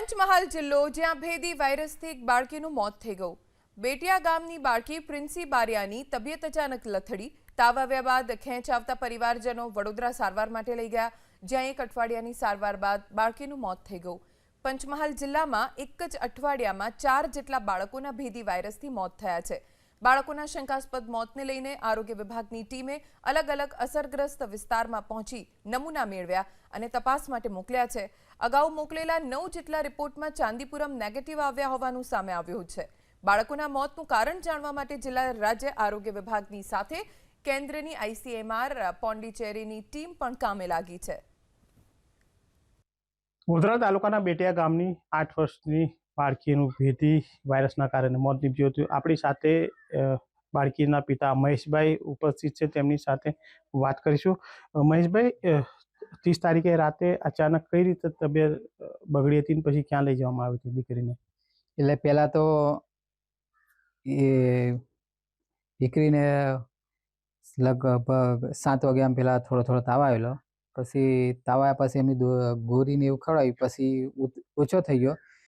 પંચમહાલ જિલ્લો જ્યાં ભેદી વાયરસથી એક બાળકીનું મોત થઈ ગયું। બેટિયા ગામની બાળકી પ્રિન્સી બારિયાની તબિયત અચાનક લથડી। તાવ આવ્યા બાદ ખેંચ આવતા પરિવારજનો વડોદરા સારવાર માટે લઈ ગયા, જ્યાં એક અઠવાડિયાની સારવાર બાદ બાળકીનું મોત થઈ ગયું। પંચમહાલ જિલ્લામાં એક જ અઠવાડિયામાં 4 જેટલા બાળકોના ભેદી વાયરસથી મોત થયા છે। બાળકોના શંકાસ્પદ મોતને લઈને આરોગ્ય વિભાગની ટીમે અલગ અલગ અસરગ્રસ્ત વિસ્તારમાં પહોંચી નમૂના મેળવ્યા અને તપાસ માટે મોકલ્યા છે। અગાઉ મોકલેલા 9 જેટલા રિપોર્ટમાં ચાંદીપુરમ નેગેટિવ આવ્યા હોવાનું સામે આવ્યું છે। બાળકોના મોતનું કારણ જાણવા માટે જિલ્લા રાજ્ય આરોગ્ય વિભાગની સાથે કેન્દ્રની ICMR પોંડિચેરીની ટીમ પણ કામે લાગી છે। ગોધરા તાલુકાના બેટિયા ગામની 8 વર્ષની બાળકીનું ભેદી વાયરસના કારણે મોત નીપજ્યું હતું। આપણી સાથે બાળકીના પિતા મહેશભાઈ ઉપસ્થિત છે, તેમની સાથે વાત કરીશું। મહેશભાઈ, 30 તારીખે રાતે અચાનક કઈ રીતે તબિયત બગડી હતી, પછી ક્યાં લઈ જવામાં આવી હતી દીકરીને? એટલે પહેલાં તો એ દીકરીને લગભગ 7 વાગ્યા પહેલાં થોડો તાવ આવેલો। પછી તાવ આવ્યા પછી એમની ગોળીને એવું ખવડાવી, પછી ઓછો થઈ ગયો।